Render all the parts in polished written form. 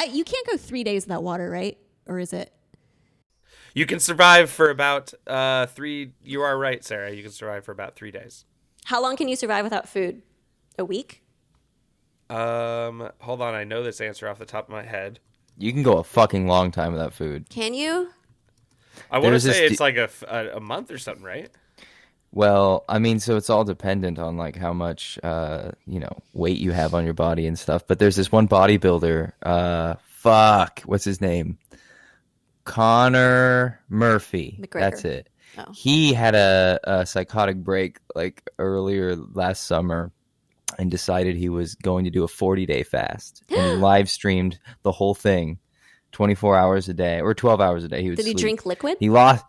You can't go 3 days without water, right? Or is it? You can survive for about 3. You are right, Sarah. You can survive for about 3 days. How long can you survive without food? A week? Hold on. I know this answer off the top of my head. You can go a fucking long time without food. Can you? I want to say it's like a month or something, right? Well, I mean, so it's all dependent on like how much weight you have on your body and stuff. But there's this one bodybuilder. What's his name? Connor Murphy. McGregor. That's it. Oh. He had a psychotic break like earlier last summer and decided he was going to do a 40-day fast and live streamed the whole thing 24 hours a day or 12 hours a day. He would Did he sleep. drink liquid? He lost.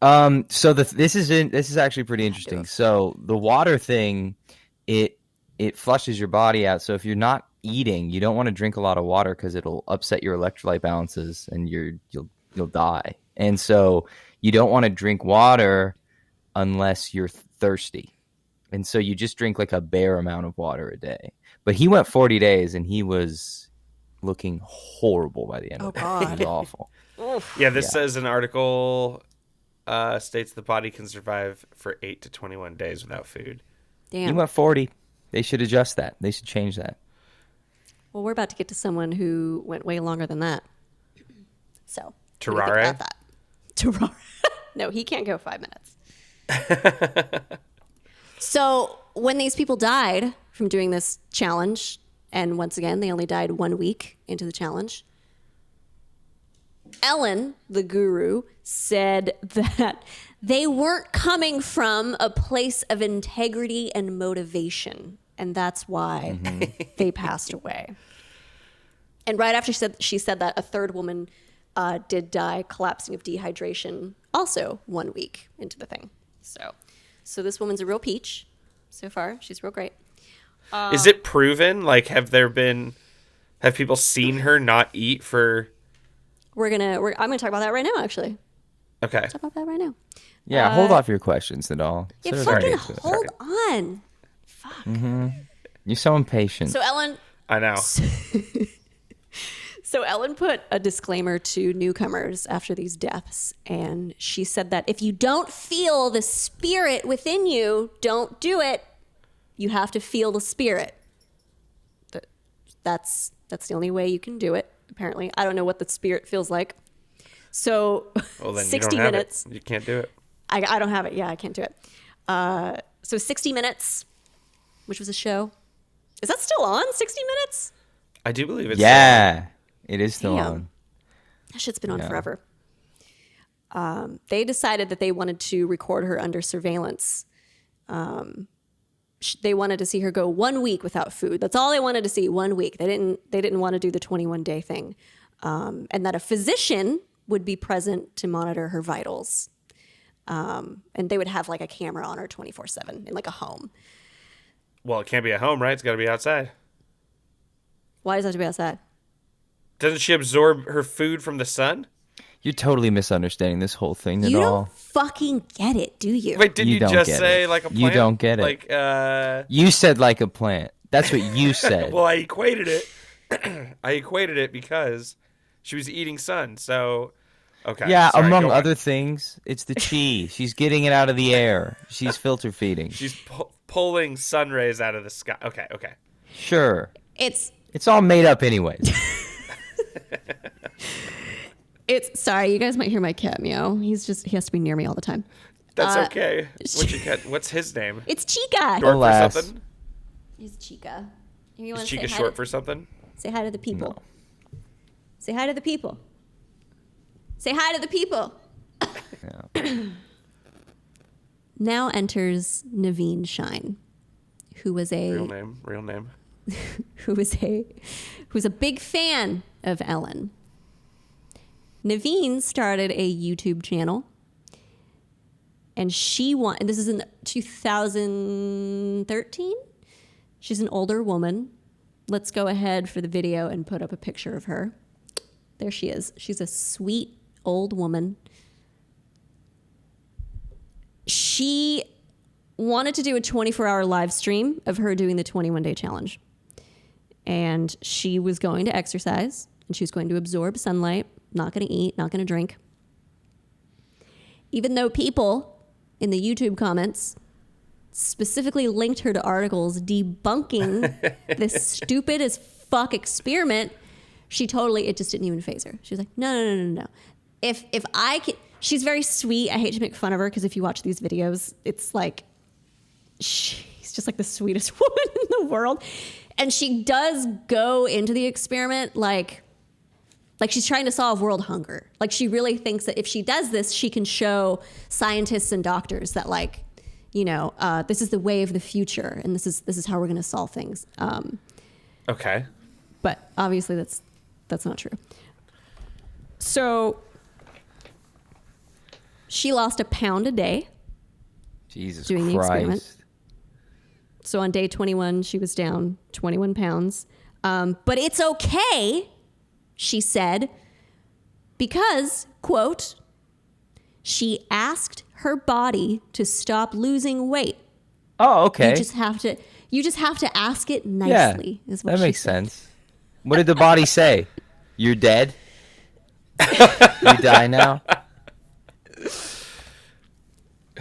So this is actually pretty interesting. So the water thing, it flushes your body out. So if you're not eating, you don't want to drink a lot of water because it'll upset your electrolyte balances and you'll die. And so you don't want to drink water unless you're thirsty. And so you just drink like a bare amount of water a day. But he went 40 days and he was looking horrible by the end of it. God. It was awful. Yeah, this says an article states the body can survive for 8 to 21 days without food. Damn. He went 40. They should adjust that. They should change that. Well, we're about to get to someone who went way longer than that. So. Terrare? Terrare. No, he can't go 5 minutes. So when these people died from doing this challenge, and once again, they only died 1 week into the challenge, Ellen, the guru, said that they weren't coming from a place of integrity and motivation, and that's why they passed away. And right after she said that, a third woman did die collapsing of dehydration, also 1 week into the thing. So this woman's a real peach so far. She's real great. Is it proven? Like, have people seen her not eat for? I'm gonna talk about that right now. Actually, Okay. talk about that right now. Yeah, hold off your questions, Nadal. Yeah, So fucking sorry. hold on. Fuck. You're so impatient. So Ellen. I know. So Ellen put a disclaimer to newcomers after these deaths, and she said that if you don't feel the spirit within you, don't do it. You have to feel the spirit. That's the only way you can do it, apparently. I don't know what the spirit feels like. So Well, then 60 you don't minutes. have it. You can't do it. I don't have it. Yeah, I can't do it. So 60 Minutes, which was a show. Is that still on, 60 Minutes? I do believe it's. Yeah, it is still Damn. on. That shit's been on forever. They decided that they wanted to record her under surveillance. They wanted to see her go 1 week without food. That's all they wanted to see, 1 week. They didn't want to do the 21-day thing. And that a physician would be present to monitor her vitals. And they would have like a camera on her 24/7 in like a home. Well, it can't be at home, right? It's got to be outside. Why does that have to be outside? Doesn't she absorb her food from the sun? You're totally misunderstanding this whole thing, You Nadal. don't fucking get it, do you? Wait, did You you don't just get say it. like a plant? You don't get it. Like, You said like a plant. That's what you said. well, I equated it. I equated it because she was eating sun. So, okay. Yeah, sorry, among go on. other things, it's the chi. She's getting it out of the air. She's filter feeding. She's pulling sun rays out of the sky. Okay. Sure. It's all made up anyways. sorry, you guys might hear my cat meow. He has to be near me all the time. That's okay. What's his name? It's Chica. Short Alas. for something? He's Chica. You Is Chica short for something? Say hi to the people. Say hi to the people. Say hi to the people. Yeah. Now enters Naveen Shine, who was a Real name. who was a big fan of Ellen. Naveen started a YouTube channel, and and this is in 2013. She's an older woman. Let's go ahead for the video and put up a picture of her. There she is. She's a sweet old woman. She wanted to do a 24-hour live stream of her doing the 21-day challenge. and she was going to exercise, and she was going to absorb sunlight, not going to eat, not going to drink. Even though people in the YouTube comments specifically linked her to articles debunking this stupid as fuck experiment, it just didn't even faze her. She was like, no. If I can, she's very sweet. I hate to make fun of her because if you watch these videos, it's like, she's just like the sweetest woman in the world. And she does go into the experiment like she's trying to solve world hunger. Like she really thinks that if she does this, she can show scientists and doctors that this is the way of the future, and this is how we're going to solve things. Okay. But obviously that's not true. So she lost 1 pound a day. Jesus doing Christ. the experiment. So on day 21, she was down 21 pounds. But it's okay, she said, because, quote, she asked her body to stop losing weight. Oh, okay. You just have to ask it nicely. Yeah, is what that she makes said. sense. What did the body say? You're dead? You die now?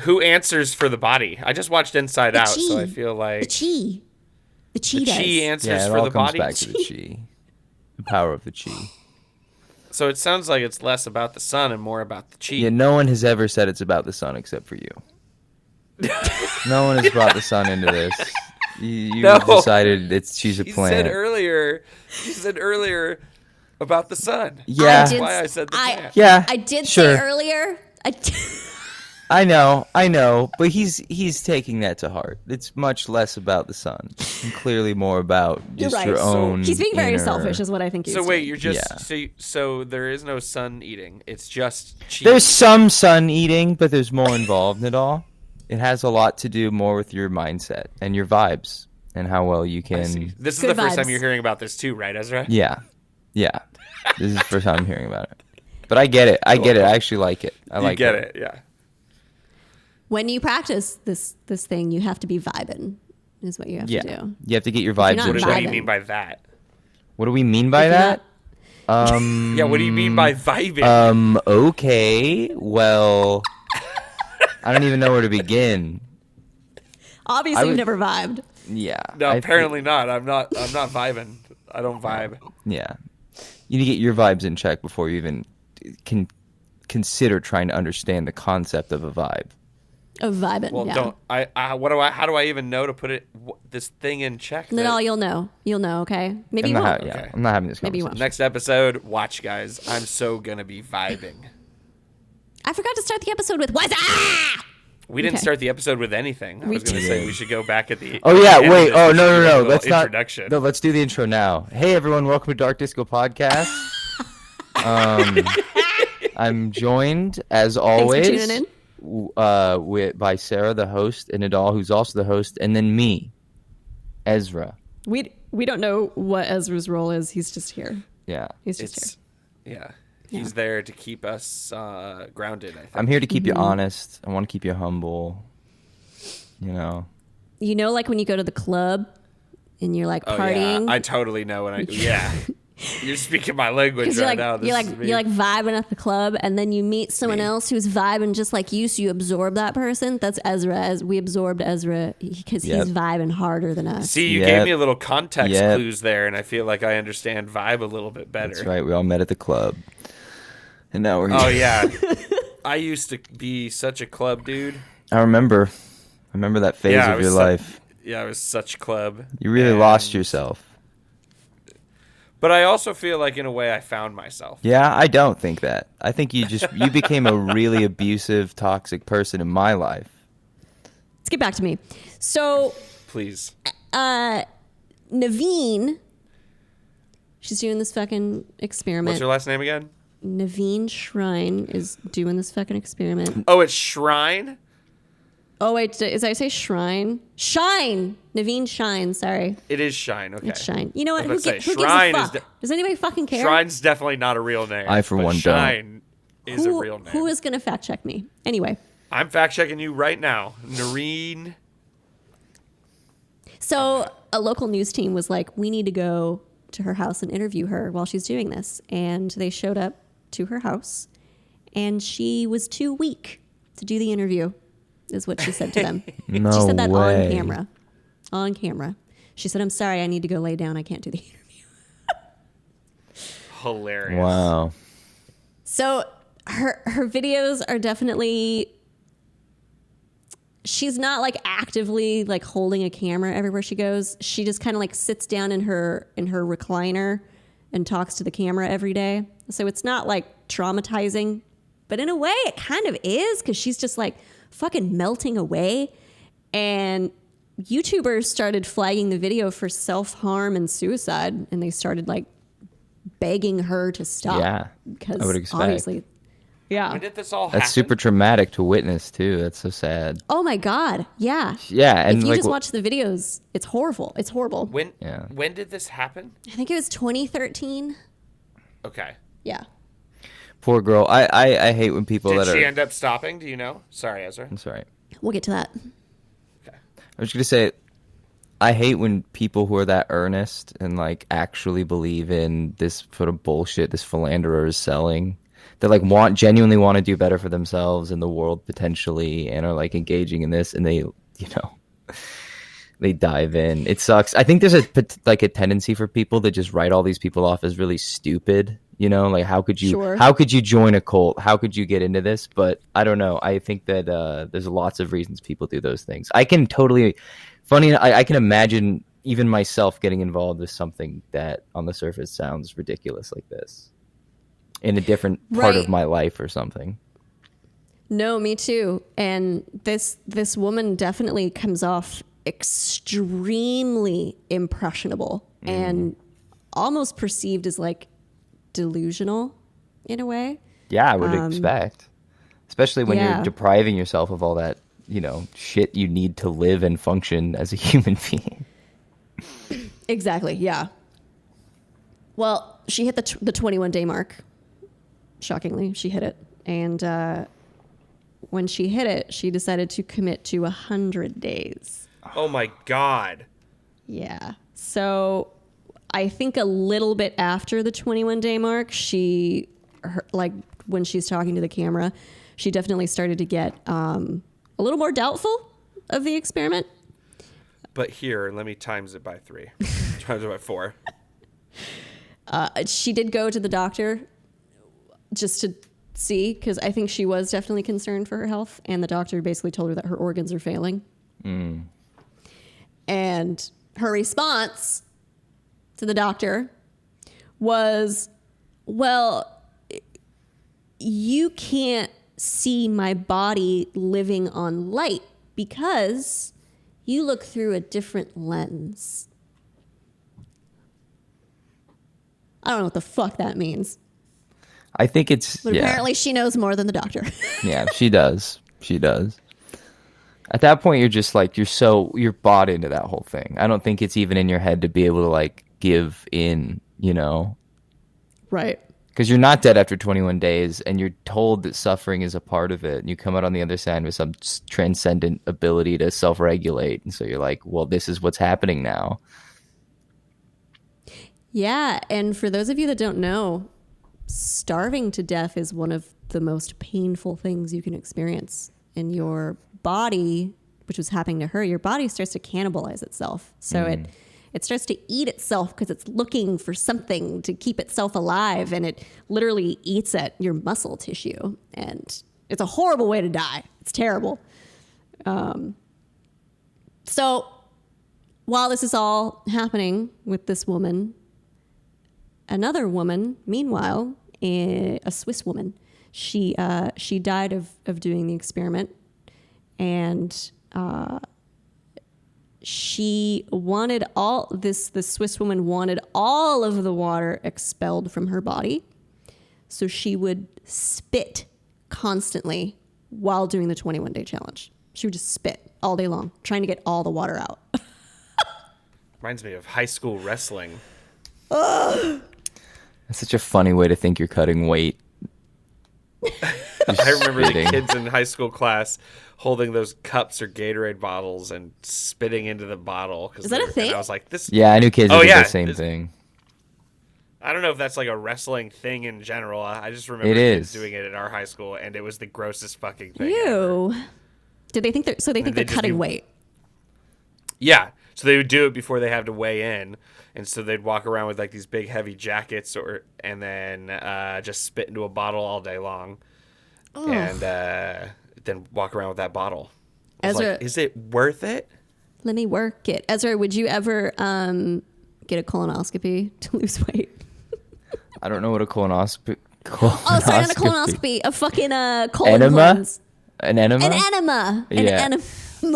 Who answers for the body? I just watched Inside Out, so I feel like the chi the does. chi answers Yeah, it for all the comes body. back to the chi. The power of the chi. So it sounds like it's less about the sun and more about the chi. Yeah, no one has ever said it's about the sun except for you. No one has brought the sun into this. You No. decided she's a You plant. said earlier about the sun. Yeah. That's why I said the plant. Yeah. I did sure. say earlier. I know, but he's taking that to heart. It's much less about the sun, and clearly more about just right. your So own. he's being very inner- selfish, is what I think. He's So wait, doing. you're just Yeah. so there is no sun eating. It's just chi. There's some sun eating, but there's more involved in it all. It has a lot to do more with your mindset and your vibes and how well you I see. can. This is Good the first time vibes. you're hearing about this too, right, Ezra? Yeah. This is the first time I'm hearing about it, but I get it. I actually like it. I like you get it, yeah. When you practice this thing, you have to be vibing, is what you have Yeah, to do. you have to get your you're vibes not in What do check. you vibing. mean by that? What do we mean by If you're that? Yeah, what do you mean by vibing? Okay. Well, I don't even know where to begin. Obviously, I would- you've never vibed. Yeah. No, I apparently not. I'm not vibing. I don't vibe. Yeah. You need to get your vibes in check before you even can consider trying to understand the concept of a vibe. Of vibing, Well, yeah. don't how do I even know to put this thing in check? Then that- all you'll know. You'll know, okay? Maybe I'm you not, won't. Okay. I'm not having this Maybe you conversation. won't. Next episode, watch guys. I'm so gonna be vibing. I forgot to start the episode with what's ah! We didn't Okay. start the episode with anything. I was going to say we should go back at the. Oh yeah, end of wait. this. Oh We should do a no. little Let's not. introduction. No, let's do the intro now. Hey everyone, welcome to Dark Disco Podcast. I'm joined as always tuning by Sarah, the host, and Nadal, who's also the host, and then me, Ezra. We don't know what Ezra's role is. He's just here. Yeah, He's just It's here. yeah. He's there to keep us grounded. I think. I'm here to keep you Mm-hmm. honest. I want to keep you humble. You know. You know, like when you go to the club and you're like Oh partying. yeah, I totally know when I. Yeah, you're speaking my language Because right you're now. like This you're is like me. you're like vibing at the club, and then you meet someone else who's vibing just like you, so you absorb that person. That's Ezra. As we absorbed Ezra because Yep. he's vibing harder than us. See, you Yep. gave me a little context Yep. clues there, and I feel like I understand vibe a little bit better. That's right. We all met at the club, and now we're here. Oh yeah, I used to be such a club dude. I remember that phase Yeah, I of was your su- life. Yeah, I was such club. You really And- lost yourself. But I also feel like in a way I found myself. Yeah, I don't think that. I think you became a really abusive, toxic person in my life. Let's get back to me. So Please. Naveen, she's doing this fucking experiment. What's your last name again? Naveen Shrine is doing this fucking experiment. Oh, it's Shrine? Oh wait, did I say Shrine? Shine. Naveen Shine. Sorry, It is Shine. Okay. it's Shine. You know what? I was Who, about to say, who Shrine gives is a fuck? Does anybody fucking care? Shrine's definitely not a real name. I, for but one, don't. Shine is a Who- real name. Who is gonna fact check me? Anyway, I'm fact checking you right now. Noreen. so a local news team was like, we need to go to her house and interview her while she's doing this. And they showed up to her house, and she was too weak to do the interview, is what she said to them. No She said that way. on camera. On camera. She said, I'm sorry, I need to go lay down. I can't do the interview. Hilarious. Wow. So her videos are definitely, she's not like actively like holding a camera everywhere she goes. She just kind of like sits down in her recliner and talks to the camera every day. So it's not like traumatizing, but in a way it kind of is, because she's just like fucking melting away. And YouTubers started flagging the video for self-harm and suicide, and they started like begging her to stop. Yeah, because I would expect. obviously, yeah. When did this all happen? That's super traumatic to witness too. That's so sad. Oh my God, yeah. Yeah, and if you like, just watch the videos, it's horrible. It's horrible. When did this happen? I think it was 2013. Okay. Yeah. poor girl. I hate when people Did that she are. end up stopping? Do you know? Sorry, Ezra. I'm sorry. We'll get to that. Okay. I was gonna say, I hate when people who are that earnest and like actually believe in this sort of bullshit this philanderer is selling. That like genuinely want to do better for themselves and the world potentially, and are like engaging in this, and they, they dive in. It sucks. I think there's a tendency for people to just write all these people off as really stupid. Like how could you join a cult? How could you get into this? But I don't know. I think that there's lots of reasons people do those things. I can I can imagine even myself getting involved with something that on the surface sounds ridiculous like this in a different part of my life or something. No, me too. And this woman definitely comes off extremely impressionable and almost perceived as like delusional in a way. Yeah, I would expect. Especially when yeah. you're depriving yourself of all that, shit you need to live and function as a human being. Exactly, yeah. Well, she hit the 21-day mark. Shockingly, she hit it. And when she hit it, she decided to commit to 100 days. Oh my God. Yeah. So I think a little bit after the 21-day mark, when she's talking to the camera, she definitely started to get a little more doubtful of the experiment. But here, let me times it by 3. Times it by 4. She did go to the doctor just to see, because I think she was definitely concerned for her health, and the doctor basically told her that her organs are failing. And her response to the doctor was, well, you can't see my body living on light because you look through a different lens. I don't know what the fuck that means. I think it's But apparently she knows more than the doctor. Yeah, she does. She does. At that point, you're just like, you're bought into that whole thing. I don't think it's even in your head to be able to like give in, Right. Because you're not dead after 21 days, and you're told that suffering is a part of it, and you come out on the other side with some transcendent ability to self-regulate, and so you're like, well, this is what's happening now. Yeah, and for those of you that don't know, starving to death is one of the most painful things you can experience. In your body, which was happening to her, your body starts to cannibalize itself. So it starts to eat itself because it's looking for something to keep itself alive, and it literally eats at your muscle tissue. And it's a horrible way to die. It's terrible. So while this is all happening with this woman, another woman, meanwhile, a Swiss woman, she died of doing the experiment, and she wanted this Swiss woman wanted all of the water expelled from her body, so she would spit constantly while doing the 21-day challenge. She would just spit all day long, trying to get all the water out. Reminds me of high school wrestling. That's such a funny way to think you're cutting weight. I remember spitting. the kids in high school class holding those cups or Gatorade bottles and spitting into the bottle. Is that a thing? And I was like, this. Yeah, I knew kids Oh, that did yeah. the same thing. I don't know if that's like a wrestling thing in general. I just remember It kids is. doing it at our high school, and it was the grossest fucking thing. Ever. Ew. Did they think they're so they think they'd they're just cutting be- weight? Yeah, so they would do it before they have to weigh in, and so they'd walk around with like these big heavy jackets, and then just spit into a bottle all day long, and then walk around with that bottle. I was Ezra- like, is it worth it? Let me work it. Ezra, would you ever get a colonoscopy to lose weight? I don't know what a colonoscopy. Oh, sorry, not a colonoscopy. A fucking colon Enema? cleanse. An enema? An enema. An Yeah. enema.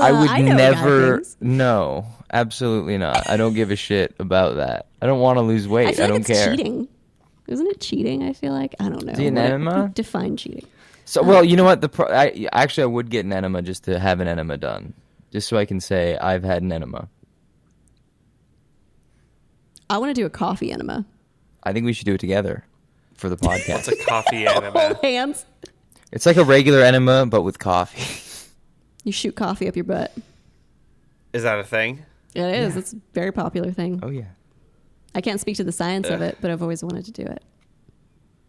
I would know never. things. No, absolutely not. I don't give a shit about that. I don't want to lose weight. I feel like don't it's care. cheating. Isn't it cheating? I feel like I don't know. The enema? Define cheating. So, well, you know what? I would get an enema just to have an enema done, just so I can say I've had an enema. I want to do a coffee enema. I think we should do it together for the podcast. It's a coffee enema. Hold hands. It's like a regular enema, but with coffee. You shoot coffee up your butt. Is that a thing? It is. It's a very popular thing. Oh yeah. I can't speak to the science of it, but I've always wanted to do it.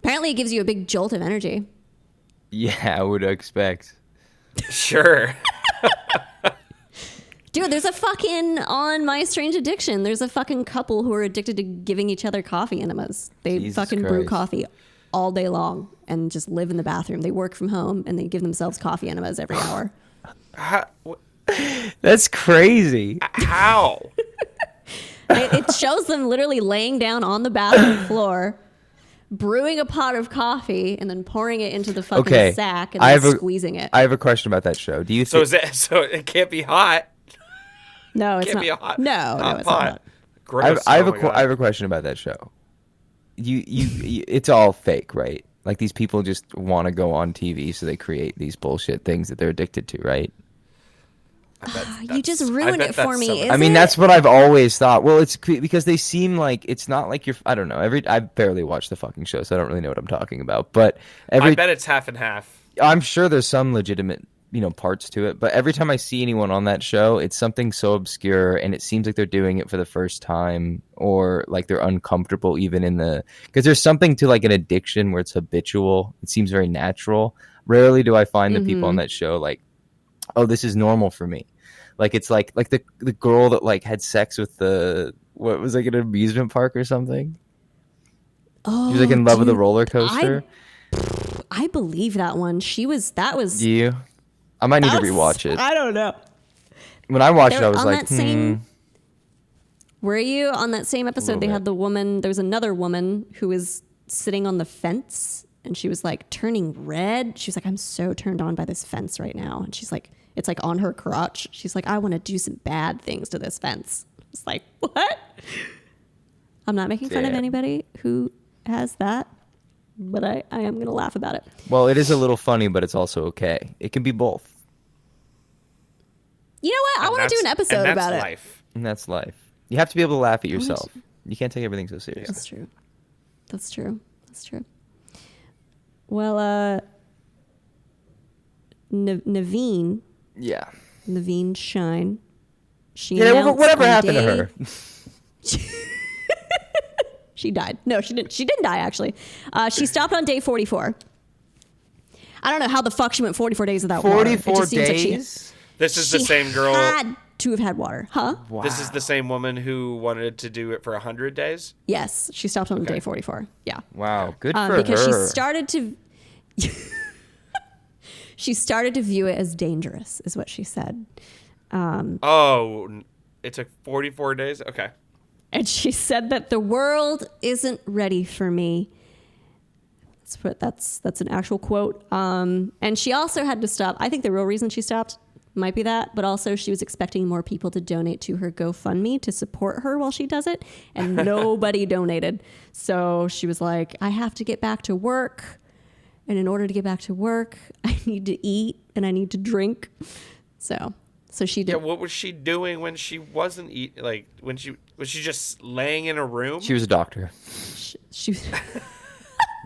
Apparently, it gives you a big jolt of energy. Yeah, I would expect. Sure. Dude, there's a fucking, on My Strange Addiction, there's a fucking couple who are addicted to giving each other coffee enemas. They Jesus fucking brew Christ. coffee all day long and just live in the bathroom. They work from home and they give themselves coffee enemas every hour. That's crazy. How? It shows them literally laying down on the bathroom floor, brewing a pot of coffee, and then pouring it into the fucking Okay, sack and I then have a- squeezing it. I have a question about that show. Do you So think? so it can't be hot. No, it's Can't not. be a hot. No, hot it's pot. not hot. Gross. I have Oh my God. I have a question about that show. It's all fake, right? Like these people just want to go on TV, so they create these bullshit things that they're addicted to, right? You just I ruined bet it for that's me. some of Is it. I mean, it? that's what I've always thought. Well, it's because they seem like it's not like you're. I don't know. I barely watch the fucking show, so I don't really know what I'm talking about. But I bet it's half and half. I'm sure there's some legitimate, parts to it. But every time I see anyone on that show, it's something so obscure, and it seems like they're doing it for the first time, or like they're uncomfortable even because there's something to like an addiction where it's habitual. It seems very natural. Rarely do I find the people on that show like, oh, this is normal for me. Like it's like the girl that like had sex with what was like an amusement park or something. Oh, She was like in love with the dude, roller coaster. I believe that one. That was. Do you? I might need to that was- rewatch it. I don't know. When I watched it, They're I was on like, that same- Were you on that same episode? They bit. had the woman. There was another woman who was sitting on the fence, and she was like turning red. She was like, "I'm so turned on by this fence right now," and she's like, "It's like on her crotch." She's like, "I want to do some bad things to this fence." It's like, what? I'm not making fun of Damn. anybody who has that, but I am gonna laugh about it. well, it is a little funny, but it's also okay. It can be both, You know what? I want to do an episode about it. Life. and that's life. You have to be able to laugh at yourself. You can't take everything so seriously. That's true. That's true. That's true. Well, Naveen Shine. She Yeah, announced whatever on happened to day- her? She died. No, she didn't. She didn't die. Actually, she stopped on day 44. I don't know how the fuck she went 44 days without water. It 44 just seems like days. This is the she same girl. had to have had water, huh? Wow. This is the same woman who wanted to do it for 100 days. Yes, she stopped on day 44. Yeah. Wow, good for Because her. she started to she started to view it as dangerous, is what she said. Oh, it took 44 days? Okay. And she said that the world isn't ready for me. That's an actual quote. And she also had to stop. I think the real reason she stopped might be that, but also she was expecting more people to donate to her GoFundMe to support her while she does it, and nobody donated. So she was like, I have to get back to work, and in order to get back to work, I need to eat and I need to drink. So she did. Yeah, what was she doing when she wasn't eating? Like, was she just laying in a room? She was a doctor. She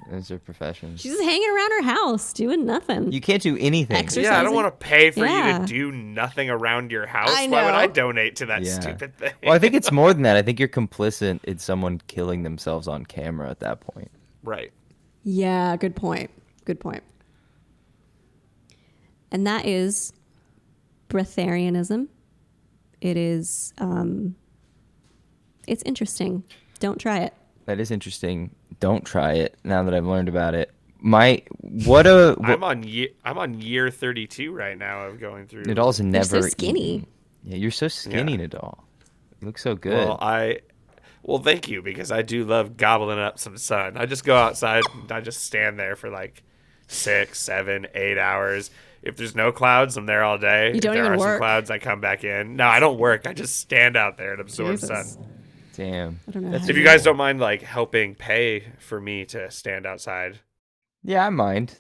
Those are professions. She's just hanging around her house doing nothing. You can't do anything. Exercising. Yeah, I don't want to pay for you Yeah. to do nothing around your house. I Why would I know. donate to that Yeah. stupid thing? Well, I think it's more than that. I think you're complicit in someone killing themselves on camera at that point. Right. Yeah, good point. Good point. And that is Breatharianism. It is, it's interesting. Don't try it. That is interesting. Don't try it. Now that I've learned about it, I'm on year 32 right now of going through. Nadal's never You're so skinny. eaten. Yeah, you're so skinny, Yeah. Nadal. You look so good. Well, thank you, because I do love gobbling up some sun. I just go outside and I just stand there for like 6, 7, 8 hours. If there's no clouds, I'm there all day. You don't if there even are some work? clouds, I come back in. No, I don't work. I just stand out there and absorb Jesus. sun. Damn. I don't know. That's how If you guys don't mind, like, helping pay for me to stand outside. Yeah, I mind.